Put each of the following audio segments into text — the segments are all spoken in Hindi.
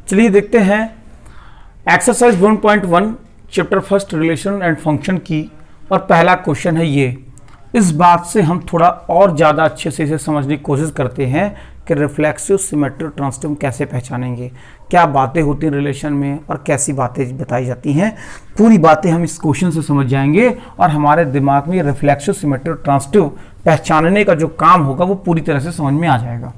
चलिए देखते हैं exercise 1.1 chapter first relation and function की। और पहला क्वेश्चन है ये। इस बात से हम थोड़ा और ज़्यादा अच्छे से इसे समझने की कोशिश करते हैं कि रिफ्लेक्सिव, सिमेट्रिक, ट्रांजिटिव कैसे पहचानेंगे, क्या बातें होती हैं रिलेशन में और कैसी बातें बताई जाती हैं। पूरी बातें हम इस क्वेश्चन से समझ जाएंगे और हमारे दिमाग में रिफ्लेक्सिव, सिमेट्रिक, ट्रांजिटिव पहचानने का जो काम होगा वो पूरी तरह से समझ में आ जाएगा।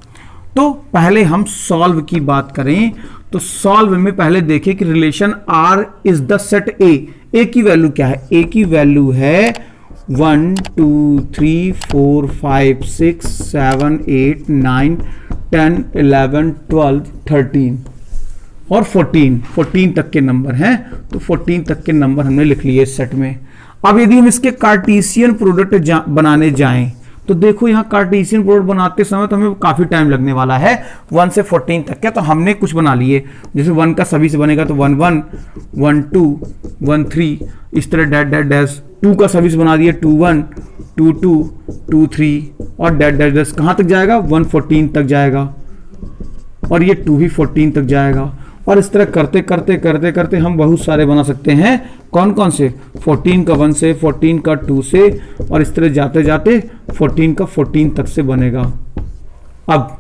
तो पहले हम सॉल्व की बात करें तो सॉल्व में पहले देखें कि relation R is the set A की वैल्यू क्या है। ए की वैल्यू है 1 2 3 4 5 6 7 8 9 10 11 12 13 और 14 तक के नंबर हैं। तो 14 तक के नंबर हमने लिख लिए इस सेट में। अब यदि हम इसके कार्टेशियन प्रोडक्ट बनाने जाएं तो देखो यहाँ कार्टेशियन प्रोडक्ट बनाते समय तो हमें काफी टाइम लगने वाला है। 1 से 14 तक क्या, तो हमने कुछ बना लिए। जैसे 1 का सभी से बनेगा तो 1 1 1 2 1 3 इस तरह डैश डैश डैश। 2 का सभी से बना दिए 2 1 2 2 2 3 और डैश डैश डैश। कहाँ तक जाएगा? 1 14 तक जाएगा और ये 2 भी 14 तक जाएगा। और इस तरह करते करते करते करते हम बहुत सारे बना सकते हैं। कौन कौन से? 14 का 1 से, 14 का 2 से और इस तरह जाते जाते 14 का 14 तक से बनेगा। अब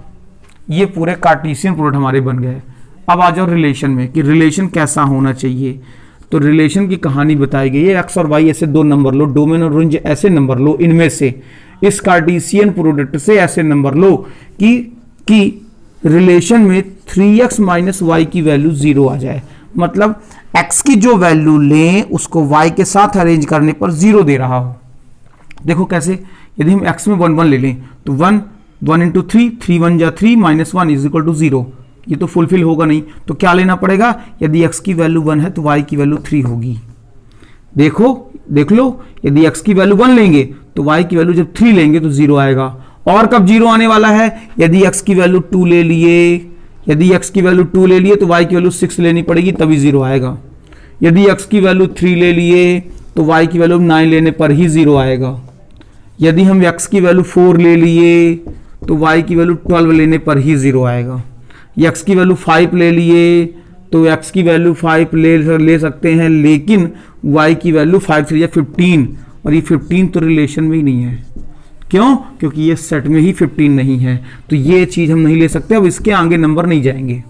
ये पूरे कार्टेशियन प्रोडक्ट हमारे बन गए। अब आ जाओ रिलेशन में कि रिलेशन कैसा होना चाहिए। तो रिलेशन की कहानी बताई गई है। एक्स और वाई ऐसे दो नंबर लो, डोमेन और रेंज ऐसे नंबर लो, इनमें से इस कार्टेशियन प्रोडक्ट से ऐसे नंबर लो कि रिलेशन में 3x माइनस वाई की वैल्यू 0 आ जाए। मतलब x की जो वैल्यू लें उसको y के साथ अरेंज करने पर 0 दे रहा हो। देखो कैसे, यदि हम x में 1 1 ले लें तो 1 1 इंटू 3 3 1 जा 3 माइनस 1 इज इक्वल टू 0। ये तो फुलफिल होगा नहीं, तो क्या लेना पड़ेगा? यदि x की वैल्यू 1 है तो y की वैल्यू 3 होगी। देख लो, यदि x की वैल्यू 1 लेंगे तो y की वैल्यू जब 3 लेंगे तो 0 आएगा। और कब 0 आने वाला है? यदि x की वैल्यू 2 ले लिए, यदि x की वैल्यू 2 ले लिए तो y की वैल्यू 6 लेनी पड़ेगी तभी 0 आएगा। यदि x की वैल्यू 3 ले लिए तो y की वैल्यू 9 लेने पर ही 0 आएगा। यदि हम x की वैल्यू 4 ले लिए तो y की वैल्यू 12 लेने पर ही 0 आएगा। x की वैल्यू 5 ले लिए तो x की वैल्यू 5 ले सकते हैं, लेकिन y की वैल्यू 5 3 15 और ये 15 तो रिलेशन में ही नहीं है। क्यों? क्योंकि ये सेट में ही 15 नहीं है, तो ये चीज हम नहीं ले सकते। अब इसके आगे नंबर नहीं जाएंगे।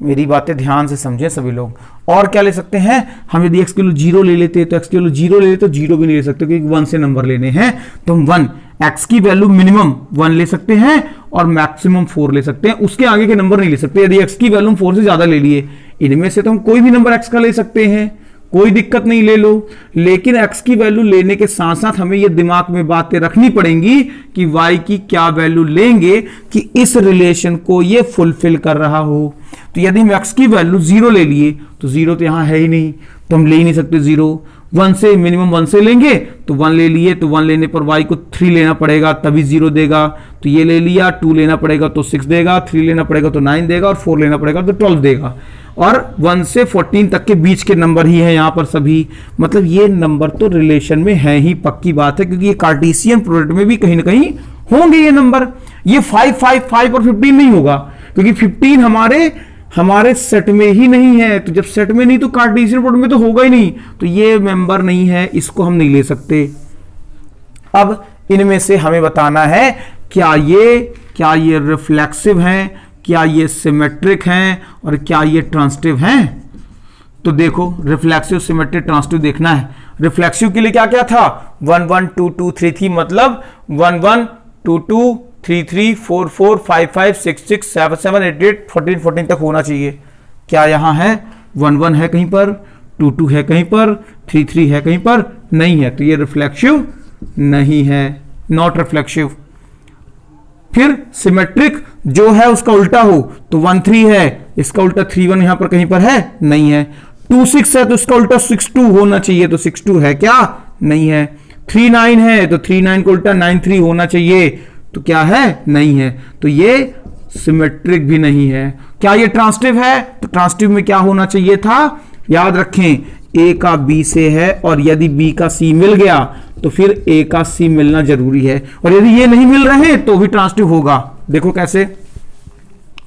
मेरी बातें ध्यान से समझें सभी लोग। और क्या ले सकते हैं हम? यदि x की वैल्यू 0 ले लेते हैं तो x की वैल्यू 0 ले लेते तो 0 भी नहीं ले सकते क्योंकि 1 से नंबर लेने हैं। तो हम 1 x की वैल्यू मिनिमम 1 ले सकते हैं और मैक्सिमम 4 ले सकते हैं। उसके आगे के नंबर नहीं ले सकते। यदि x की वैल्यू 4 से ज्यादा ले लिए, इनमें से तो हम कोई भी नंबर x का ले सकते हैं, कोई दिक्कत नहीं, ले लो। लेकिन x की वैल्यू लेने के साथ साथ हमें ये दिमाग में बातें रखनी पड़ेंगी कि y की क्या वैल्यू लेंगे कि इस रिलेशन को ये फुलफिल कर रहा हो। तो यदि हम x की वैल्यू 0 ले लिए तो 0 तो यहां है ही नहीं, तो हम ले ही नहीं सकते 0। 1 से मिनिमम 1 से लेंगे तो 1 ले लिए, तो 1 लेने पर y को 3 लेना पड़ेगा तभी 0 देगा। तो ये ले लिया, 2 लेना पड़ेगा तो 6 देगा, 3 लेना पड़ेगा तो 9 देगा और 4 लेना पड़ेगा तो 12 देगा। और 1 से 14 तक के बीच के नंबर ही हैं यहाँ पर सभी। मतलब ये नंबर तो रिलेशन में है ही, पक्की बात है, क्योंकि ये कार्टेशियन प्रोडक्ट में भी कहीं ना कहीं होंगे ये नंबर। ये 5 5 5 और 15 नहीं होगा क्योंकि 15 हमारे सेट में ही नहीं है। तो जब सेट में नहीं तो कार्टेशियन प्रोडक्ट में तो होगा ही नहीं, तो ये मेंबर नहीं है, इसको हम नहीं ले सकते। अब इनमें से हमें बताना है क्या ये रिफ्लेक्सिव हैं, क्या ये सिमेट्रिक हैं और क्या ये ट्रांजिटिव हैं। तो देखो रिफ्लेक्सिव, सिमेट्रिक, ट्रांजिटिव देखना है। रिफ्लेक्सिव के लिए क्या क्या था? 1 1 2 2 3 3 मतलब 1 1 2 2 3 3 4 4 5 5 6 6 7 7 8 8 14 14 तक होना चाहिए। क्या यहां है? 1 1 है कहीं पर, 2 2 है कहीं पर, 3 3 है कहीं पर, नहीं है। तो ये रिफ्लेक्सिव नहीं है, नॉट रिफ्लेक्सिव। फिर सिमेट्रिक जो है उसका उल्टा हो तो 1 3 है, इसका उल्टा 3 1 यहां पर कहीं पर है, नहीं है। 2 6 है तो इसका उल्टा 6 2 होना चाहिए, तो 6 2 है क्या? नहीं है। 3 9 है तो 3 9 का उल्टा 9 3 होना चाहिए, तो क्या है? नहीं है। तो ये सिमेट्रिक भी नहीं है। क्या ये ट्रांजिटिव है? तो ट्रांजिटिव में क्या होना चाहिए था? याद रखें, ए का बी से है और यदि बी का सी मिल गया तो फिर ए का सी मिलना जरूरी है, और यदि ये नहीं मिल रहे तो भी ट्रांजिटिव होगा। देखो कैसे,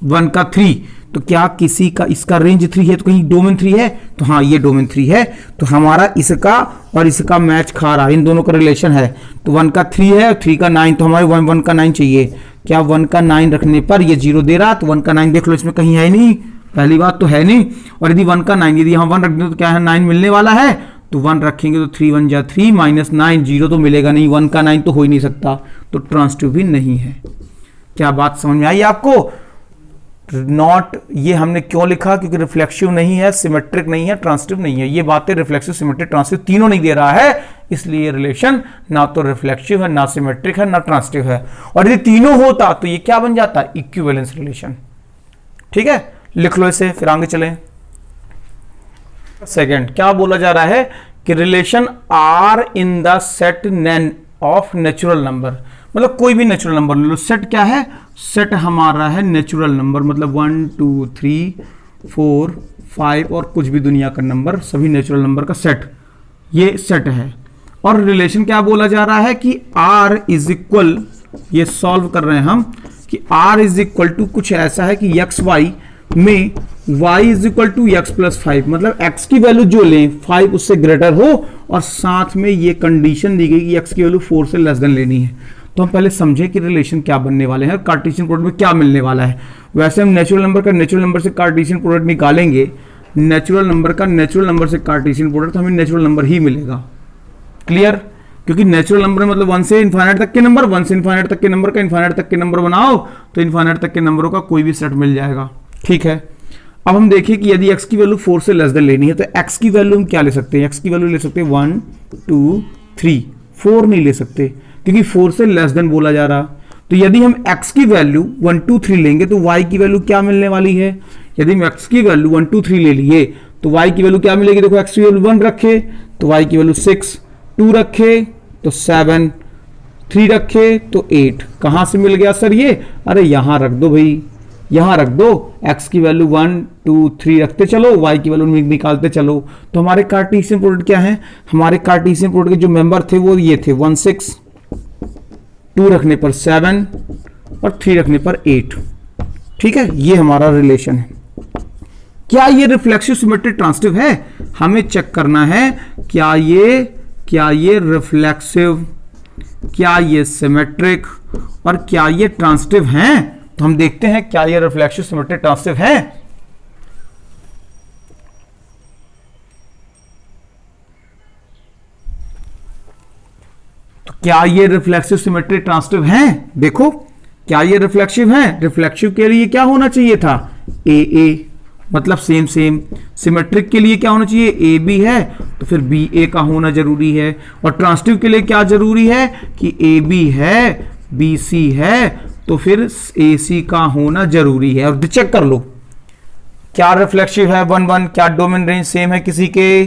1 का 3, तो क्या किसी का इसका रेंज 3 है तो कहीं डोमेन 3 है, तो हाँ ये डोमेन 3 है, तो हमारा इसका और इसका मैच खा रहा है, इन दोनों का रिलेशन है। तो 1 का 3 है और 3 का 9, तो हमारे 1 का 9 चाहिए। क्या 1 का 9 रखने पर ये 0 दे रहा, तो 1 का 9 देख लो, इसमें कहीं है नहीं, पहली बात तो है नहीं। और यदि 1 का 9, यदि यहाँ 1 रख दें तो क्या है 9 मिलने वाला है, तो 1 रखेंगे तो 3 1 जा 3 माइनस 9, 0 तो मिलेगा नहीं, 1 का 9 तो हो ही नहीं सकता, तो ट्रांसटिव भी नहीं है। क्या बात समझ में आई आपको? नॉट, ये हमने क्यों लिखा, क्योंकि रिफ्लेक्सिव नहीं है, सिमेट्रिक नहीं है, ट्रांसटिव नहीं है। ये बातें रिफ्लेक्सिव, सिमेट्रिक, ट्रांसटिव तीनों नहीं दे रहा है, इसलिए रिलेशन ना तो रिफ्लेक्सिव है, ना सिमेट्रिक है, ना ट्रांसटिव है। और यदि तीनों होता तो ये क्या बन जाता, इक्विवेलेंस रिलेशन। ठीक है, लिख लो इसे, फिर आगे चलें। सेकंड क्या बोला जा रहा है कि relation R in the set of natural number, मतलब कोई भी नेचुरल नंबर ले लो। सेट क्या है, सेट हमारा है नेचुरल नंबर, मतलब 1 2 3 4 5 और कुछ भी दुनिया का नंबर, सभी नेचुरल नंबर का सेट, ये सेट है। और रिलेशन क्या बोला जा रहा है कि r इज इक्वल, ये सॉल्व कर रहे हैं हम, कि r इज इक्वल टू कुछ ऐसा है कि x y में y is equal to x plus 5, मतलब x की वैल्यू जो लें 5 उससे ग्रेटर हो, और साथ में ये कंडीशन दी गई कि x की वैल्यू 4 से लेस देन लेनी है। तो हम पहले समझें कि रिलेशन क्या बनने वाले हैं, कार्टेशियन प्रोडक्ट में क्या मिलने वाला है। वैसे हम नेचुरल नंबर का नेचुरल नंबर से कार्टेशियन प्रोडक्ट निकालेंगे, नेचुरल नंबर का नेचुरल नंबर से कार्टेशियन प्रोडक्ट, हमें नेचुरल नंबर ही मिलेगा। क्लियर? क्योंकि नेचुरल नंबर मतलब 1 से इनफाइनाइट तक के नंबर, 1 से इनफाइनाइट तक के नंबर का इनफाइनाइट तक के नंबर बनाओ तो इनफाइनाइट तक के नंबरों का कोई भी सेट मिल जाएगा। ठीक है, अब हम देखिए कि यदि x की वैल्यू 4 से लेस देन लेनी है तो x की वैल्यू हम क्या ले सकते हैं, x की वैल्यू ले सकते हैं 1 2 3, 4 नहीं ले सकते क्योंकि 4 से लेस देन बोला जा रहा। तो यदि हम x की वैल्यू 1 2 3 लेंगे तो y की वैल्यू क्या मिलने वाली है, यदि हम x की वैल्यू 1 2 3 ले लिए तो y की वैल्यू क्या मिलेगी, देखो x की वैल्यू 1 रखे तो y की वैल्यू 6, 2 रखे तो 7, 3 रखे तो 8। कहां से मिल गया सर ये, अरे यहां रख दो भाई, यहां रख दो, x की वैल्यू 1 2 3 रखते चलो, y की वैल्यू निकालते चलो। तो हमारे कार्टेशियन प्रोडक्ट क्या है, हमारे कार्टेशियन प्रोडक्ट के जो मेंबर थे वो ये थे 1 6, 2 रखने पर 7 और 3 रखने पर 8। ठीक है, ये हमारा रिलेशन है। क्या ये रिफ्लेक्सिव, सिमेट्रिक, ट्रांसटिव है, हमें चेक करना है। क्या ये रिफ्लेक्सिव, क्या ये सिमेट्रिक और क्या ये ट्रांसटिव हैं, तो हम देखते हैं क्या ये रिफ्लेक्सिव, सिमेट्रिक, ट्रांसटिव हैं। तो क्या ये रिफ्लेक्सिव, सिमेट्रिक, ट्रांसटिव हैं, देखो क्या ये रिफ्लेक्सिव हैं। रिफ्लेक्सिव के लिए क्या होना चाहिए था, ए मतलब सेम सेम। सिमेट्रिक के लिए क्या होना चाहिए, ए बी है तो फिर बी ए का होना जरूरी है। और ट्रांसटिव के लिए क्या जरूरी है कि ए बी है, बी सी है तो फिर ए सी का होना जरूरी है। और चेक कर लो क्या रिफ्लेक्सिव है 1 1, क्या डोमेन रेंज सेम है किसी के,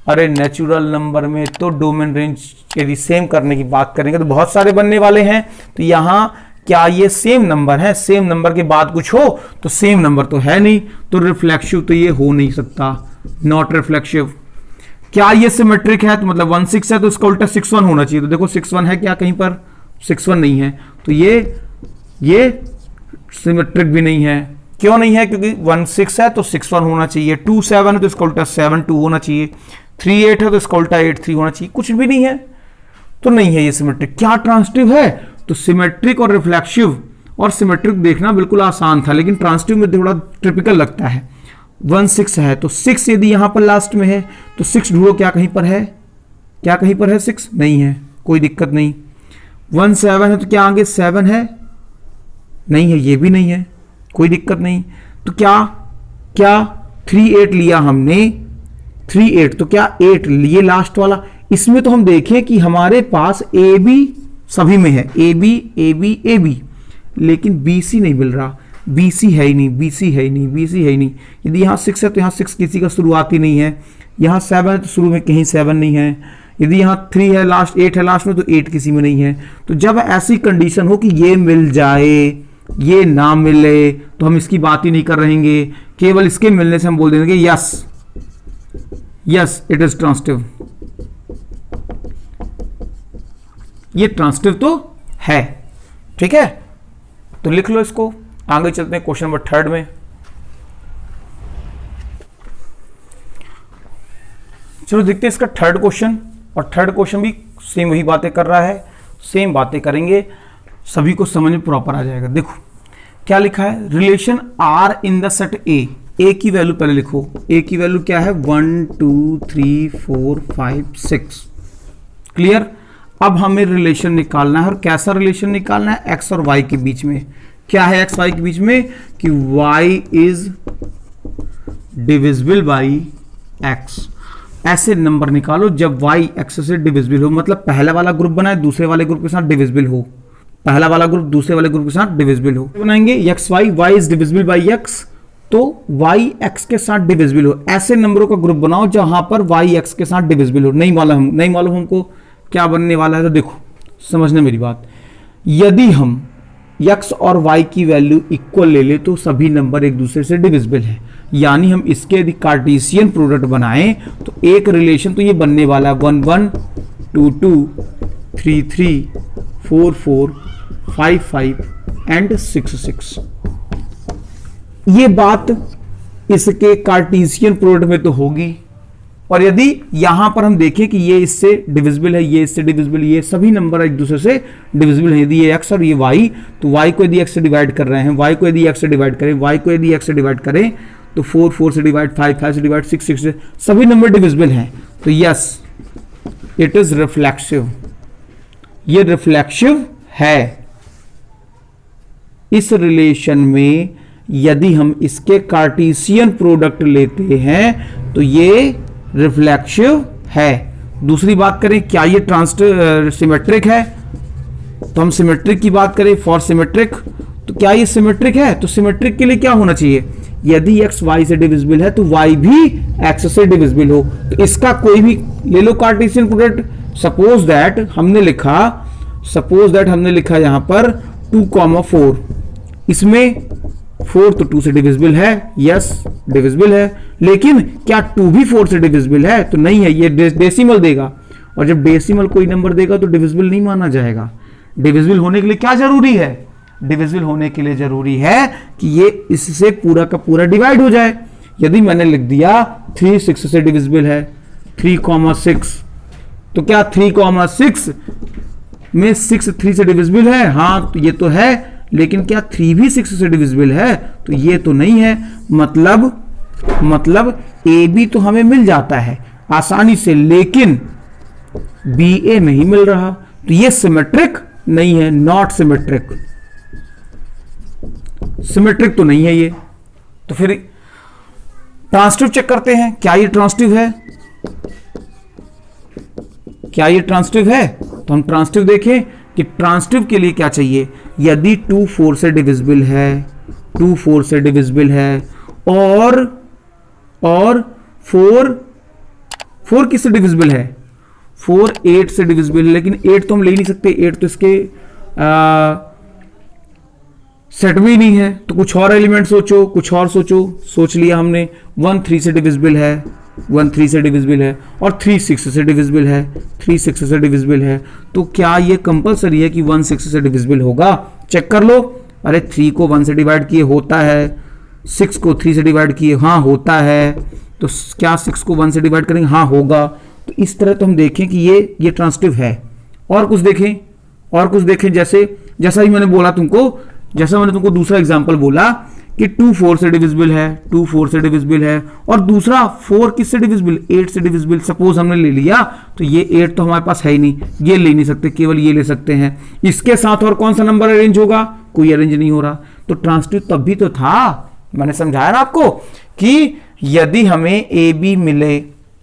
अरे नेचुरल नंबर में तो डोमेन रेंज यदि सेम करने की बात करेंगे तो बहुत सारे बनने वाले हैं। तो यहां क्या ये सेम नंबर है, सेम नंबर के बाद कुछ हो तो सेम नंबर तो है नहीं, तो रिफ्लेक्सिव तो ये हो नहीं सकता, नॉट रिफ्लेक्सिव। क्या ये सिमेट्रिक है, तो मतलब 1 6 है तो इसका उल्टा 6 1 होना चाहिए। तो देखो 6 1 है क्या, कहीं पर 6 1 नहीं है, तो ये सिमेट्रिक भी नहीं है। क्यों नहीं है, क्योंकि 1 6 है तो 6 1 होना चाहिए, 2 7 है तो इसका उल्टा 7 2 होना चाहिए, 3 8 है तो इसका उल्टा 8 3 होना चाहिए, कुछ भी नहीं है तो नहीं है ये सिमेट्रिक। क्या ट्रांसटिव है, तो सिमेट्रिक और रिफ्लेक्सिव और सिमेट्रिक देखना बिल्कुल आसान था, लेकिन ट्रांसटिव में थोड़ा टिपिकल लगता है। 1 6 है तो 6 यदि यहां पर लास्ट में है तो 6 ढूंढो, क्या कहीं पर है, क्या कहीं पर है 6 नहीं है, कोई दिक्कत नहीं। 1 7 है तो क्या आगे 7 है, नहीं है, ये भी नहीं है, कोई दिक्कत नहीं। तो क्या 3 8 लिया हमने, 3 8 तो क्या 8 लिए लास्ट वाला। इसमें तो हम देखें कि हमारे पास ए बी सभी में है, A B A B A B, लेकिन बी सी नहीं मिल रहा, बी सी है ही नहीं, बी सी है ही नहीं, बी सी है ही नहीं। यदि यहाँ 6 है तो यहाँ 6 किसी का शुरुआती नहीं है, यहाँ 7 है तो शुरू में कहीं 7 नहीं है, यदि यहाँ 3 है लास्ट, 8 है लास्ट में तो 8 किसी में नहीं है। तो जब ऐसी कंडीशन हो कि ये मिल जाए ये ना मिले तो हम इसकी बात ही नहीं कर रहेंगे, केवल इसके मिलने से हम बोल देंगे yes yes it is transitive, ये ट्रांसटिव तो है। ठीक है, तो लिख लो इसको, आगे चलते हैं क्वेश्चन नंबर 3 में। चलो देखते हैं इसका 3rd क्वेश्चन, और 3rd क्वेश्चन भी सेम वही बातें कर रहा है, सेम बातें करेंगे, सभी को समझ में प्रॉपर आ जाएगा। देखो क्या लिखा है, relation R in the set A की वैल्यू पहले लिखो, ए की वैल्यू क्या है 1 2 3 4 5 6। क्लियर। अब हमें रिलेशन निकालना है, और कैसा रिलेशन निकालना है, एक्स और वाई के बीच में। क्या है एक्स वाई के बीच में, कि Y is divisible by X. ऐसे नंबर निकालो जब वाई एक्स से डिविजिबल हो, मतलब पहला वाला ग्रुप बनाए दूसरे वाले ग्रुप के साथ डिविजिबल हो, पहला वाला ग्रुप दूसरे वाले ग्रुप के साथ डिविजिबल हो। बनाएंगे X Y, Y is divisible by X, तो वाई एक्स के साथ डिविजिबल हो। ऐसे नंबरों का ग्रुप बनाओ जहां पर वाई एक्स के साथ डिविजिबल हो। नहीं मालूम हमको क्या बनने वाला है, तो देखो समझना मेरी बात। यदि हम x और y की वैल्यू इक्वल ले ले तो सभी नंबर एक दूसरे से डिविजिबल है, यानी हम इसके यदि कार्टेशियन प्रोडक्ट बनाएं तो एक रिलेशन तो ये बनने वाला है 1 1 2 2 3 3 4 4 5 5 एंड 6 6। ये बात इसके कार्टेशियन प्रोडक्ट में तो होगी। और यदि यहां पर हम देखें कि ये इससे डिविजिबल है, ये इससे डिविजिबल, ये सभी नंबर एक दूसरे से डिविजिबल है। यदि ये x और ये y, तो y को यदि x से डिवाइड कर रहे हैं, y को यदि x से डिवाइड करें, y को यदि x से डिवाइड करें, तो 4 4 से डिवाइड, 5 5 से डिवाइड, 6 6 से, सभी नंबर डिविजिबल हैं। तो यस इट इज रिफ्लेक्सिव, ये रिफ्लेक्सिव है। इस रिलेशन में यदि हम इसके कार्टेशियन प्रोडक्ट लेते हैं तो ये रिफ्लेक्सिव है। दूसरी बात करें, क्या ये सिमेट्रिक है, तो हम सिमेट्रिक की बात करें, फॉर सिमेट्रिक, तो क्या ये सिमेट्रिक है, तो सिमेट्रिक के लिए क्या होना चाहिए, यदि x y से डिविजिबल है तो y भी x से डिविजिबल हो। तो इसका कोई भी ले लो कार्टेशियन प्रोडक्ट। सपोज दैट हमने लिखा यहां पर 2, 4, इसमें 4 तो 2 से डिविजिबल है, यस डिविजिबल है, लेकिन क्या 2 भी 4 से डिविजिबल है, तो नहीं है, ये डेसिमल देगा, और जब डेसिमल कोई नंबर देगा तो डिविजिबल नहीं माना जाएगा। डिविजिबल होने के लिए क्या जरूरी है, डिविजिबल होने के लिए जरूरी है कि ये इससे पूरा का पूरा डिवाइड हो जाए। यदि मैंने लिख दिया 3 6 से डिविजिबल है, 3, 6, तो क्या 3, 6 में 6 3 से डिविजिबल है, हाँ तो ये तो है, लेकिन क्या 3 भी 6 से डिविजिबल है, तो ये तो नहीं है। मतलब ए बी तो हमें मिल जाता है आसानी से, लेकिन बी ए नहीं मिल रहा, तो ये सिमेट्रिक नहीं है, नॉट सिमेट्रिक, सिमेट्रिक तो नहीं है ये। तो फिर ट्रांसिटिव चेक करते हैं, क्या ये ट्रांसिटिव है, क्या ये ट्रांसिटिव है, तो हम ट्रांसिटिव देखें कि ट्रांसिटिव के लिए क्या चाहिए। यदि 2 4 से डिविजिबल है, 2 4 से डिविजिबल है, और 4 किससे डिविजिबल है, 4 8 से डिविजिबल है, लेकिन 8 तो हम ले नहीं सकते, 8 तो इसके सेट भी नहीं है, तो कुछ और एलिमेंट सोचो, कुछ और सोचो। सोच लिया हमने, 1 3 से डिविजिबल है, 1 3 से डिविजिबल है, और 3 6 से डिविजिबल है, 3 6 से डिविजिबल है, तो क्या ये कंपलसरी है कि 1 6 से डिविजिबल होगा। चेक कर लो, अरे 3 को 1 से डिवाइड किए होता है, 6 को 3 से डिवाइड किए, हाँ होता है, तो क्या 6 को 1 से डिवाइड करेंगे, हाँ होगा। तो इस तरह तो हम देखें कि ये ट्रांसिटिव है। और कुछ देखें, जैसा ही मैंने बोला तुमको, जैसा मैंने तुमको दूसरा एग्जांपल बोला कि 2 4 से डिविजिबल है, 2 4 से डिविजिबल है, और दूसरा 4 किससे डिविजिबल, 8 से डिविजिबल सपोज हमने ले लिया, तो ये 8 तो हमारे पास है ही नहीं, ये ले नहीं सकते, केवल ये ले सकते हैं। इसके साथ और कौन सा नंबर अरेंज होगा, कोई अरेंज नहीं हो रहा। तो ट्रांसिटिव तब भी तो था, मैंने समझाया ना आपको कि यदि हमें ए बी मिले,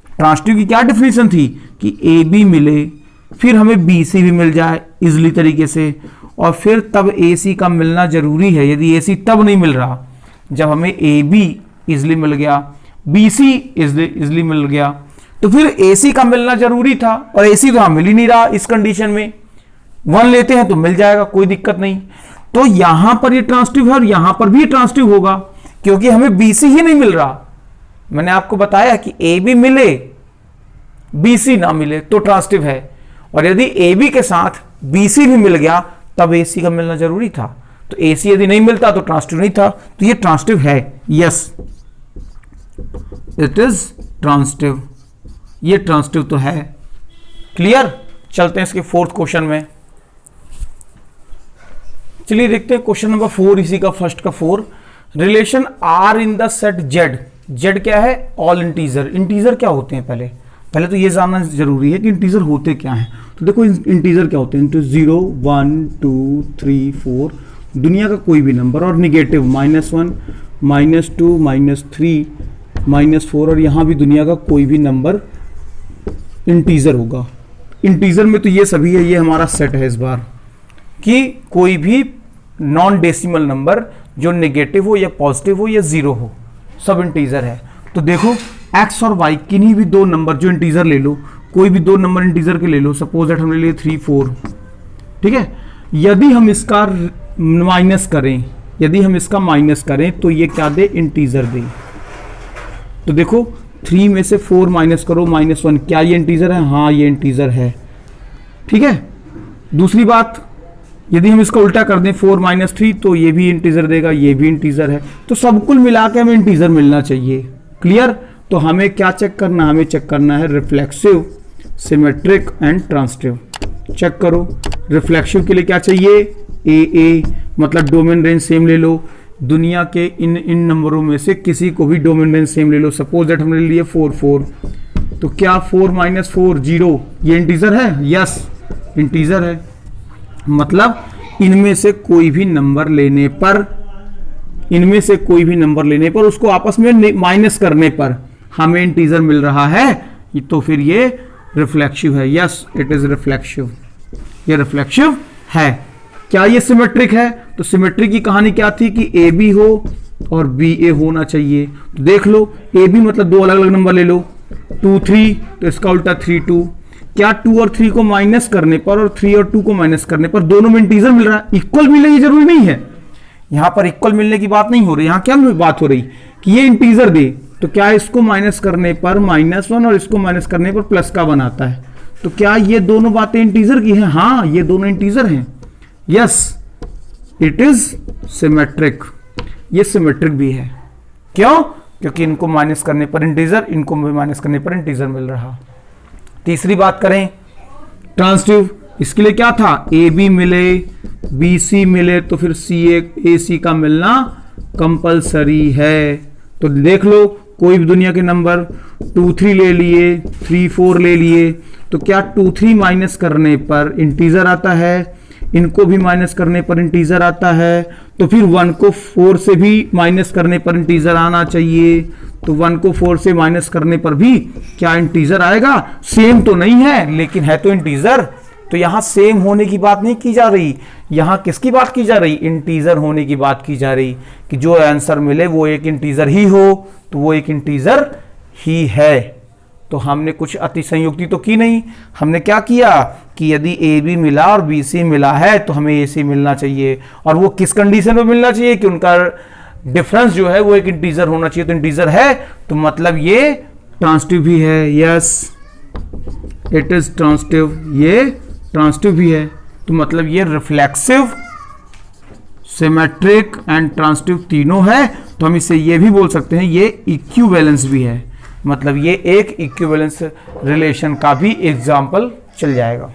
ट्रांसिटिव की क्या डेफिनेशन थी कि ए बी मिले, फिर हमें बी सी भी मिल जाए इजिली तरीके से, और फिर तब ए सी का मिलना जरूरी है। यदि ए सी तब नहीं मिल रहा जब हमें ए बी इजिली मिल गया, बी सी इजिली मिल गया, तो फिर ए सी का मिलना जरूरी था, और ए सी तो मिल ही नहीं रहा। इस कंडीशन में 1 लेते हैं तो मिल जाएगा, कोई दिक्कत नहीं। तो यहां पर ये ट्रांसिटिव है और यहां पर भी ट्रांसिटिव होगा, क्योंकि हमें बी सी ही नहीं मिल रहा। मैंने आपको बताया कि ए बी मिले बी सी ना मिले तो ट्रांसिटिव है, और यदि ए बी के साथ बी सी भी मिल गया तब ए सी का मिलना जरूरी था। तो AC यदि नहीं मिलता तो ट्रांसिटिव नहीं था, तो ये ट्रांसिटिव है। यस, इट इज ट्रांसिटिव, ये ट्रांसिटिव तो है। क्लियर? चलते हैं इसके फोर्थ क्वेश्चन में। चलिए देखते हैं क्वेश्चन नंबर 4, इसी का फर्स्ट का 4। Relation R in the set Z। Z क्या है? All integer. इंटीजर क्या होते हैं? पहले तो ये जानना जरूरी है कि इंटीजर होते क्या हैं। तो देखो इंटीजर क्या होते हैं, 0 1 2 3 4, दुनिया का कोई भी नंबर, और निगेटिव -1 -2 -3 -4, और यहाँ भी दुनिया का कोई भी नंबर इंटीजर होगा। इंटीजर में तो ये सभी है, ये हमारा सेट है इस बार, कि कोई भी नॉन डेसिमल नंबर जो नेगेटिव हो या पॉजिटिव हो या जीरो हो, सब इंटीजर है। तो देखो x और y किन्हीं भी दो नंबर जो इंटीजर ले लो, कोई भी दो नंबर इंटीजर के ले लो, सपोज दैट हमने लिए 3 4, ठीक है। यदि हम इसका माइनस करें, तो ये क्या दे? इंटीजर दे। तो देखो 3 में से 4 माइनस करो, -1, क्या ये इंटीजर है? हाँ, ये इंटीजर है, ठीक है। दूसरी बात, यदि हम इसका उल्टा कर दें 4 - 3, तो ये भी इंटीजर देगा, ये भी इंटीजर है। तो सब कुल मिला के हमें इंटीजर मिलना चाहिए। क्लियर? तो हमें क्या चेक करना? हमें चेक करना है reflexive, symmetric and transitive. Check करो, रिफ्लेक्सिव के लिए क्या चाहिए? AA, मतलब डोमेन रेंज सेम ले लो। दुनिया के इन नंबरों में से किसी को भी डोमेन रेंज सेम ले लो। सपोज दैट हमने लिए 4 4, तो क्या 4 - 4 0, ये इंटीजर है? यस, इंटीजर है। मतलब इनमें से कोई भी नंबर लेने पर उसको आपस में माइनस करने पर हमें इंटीजर मिल रहा है, तो फिर ये रिफ्लेक्सिव है। यस, इट इज रिफ्लेक्सिव, ये रिफ्लेक्सिव है। क्या ये सिमेट्रिक है? तो सिमेट्रिक की कहानी क्या थी कि AB हो और BA होना चाहिए। तो देख लो, AB मतलब दो अलग अलग नंबर ले लो, 2 3, तो इसका उल्टा 3 2। क्या 2 और 3 को माइनस करने पर और 3 और 2 को माइनस करने पर दोनों में इंटीजर मिल रहा है? इक्वल मिलने की जरूरी नहीं है, यहां पर इक्वल मिलने की बात नहीं हो रही। यहां क्या बात हो रही कि ये इंटीजर दे, तो क्या इसको माइनस करने पर -1 और इसको माइनस करने पर प्लस का बनाता है। तो क्या ये दोनों बातें इंटीजर की हैं? हाँ, ये दोनों इंटीजर हैं। यस, इट इज सिमेट्रिक, ये सिमेट्रिक भी है। क्यों? क्योंकि इनको माइनस करने पर इंटीजर, इनको माइनस करने पर इंटीजर मिल रहा। तीसरी बात करें ट्रांसिटिव, इसके लिए क्या था? AB मिले, BC मिले, तो फिर AC का मिलना कंपलसरी है। तो देख लो, कोई भी दुनिया के नंबर 2 3 ले लिए, 3 4 ले लिए, तो क्या 2 3 माइनस करने पर इंटीजर आता है? इनको भी माइनस करने पर इंटीजर आता है। तो फिर 1 को 4 से भी माइनस करने पर इंटीजर आना चाहिए। तो 1 को 4 से माइनस करने पर भी क्या इंटीजर आएगा? सेम तो नहीं है, लेकिन है तो इंटीजर। तो यहां सेम होने की बात नहीं की जा रही, यहां किसकी बात की जा रही? इंटीजर होने की बात की जा रही, कि जो आंसर मिले वो एक इंटीजर ही हो, तो वो एक इंटीजर ही है। तो हमने कुछ अतिसंयुक्ति तो की नहीं, हमने क्या किया कि यदि AB मिला और BC मिला है तो हमें AC मिलना चाहिए। और वो किस कंडीशन में मिलना चाहिए? कि उनका डिफरेंस जो है वो एक इंटीजर होना चाहिए। तो इंटीजर है, तो मतलब ये ट्रांसिटिव भी है। यस, इट इज ट्रांसिटिव, ये ट्रांसिटिव भी है। तो मतलब ये रिफ्लेक्सिव, सिमेट्रिक एंड ट्रांसिटिव तीनों है। तो हम इसे ये भी बोल सकते हैं ये इक्विवेलेंस भी है, मतलब ये एक इक्विवेलेंस रिलेशन का भी एग्जाम्पल चल जाएगा।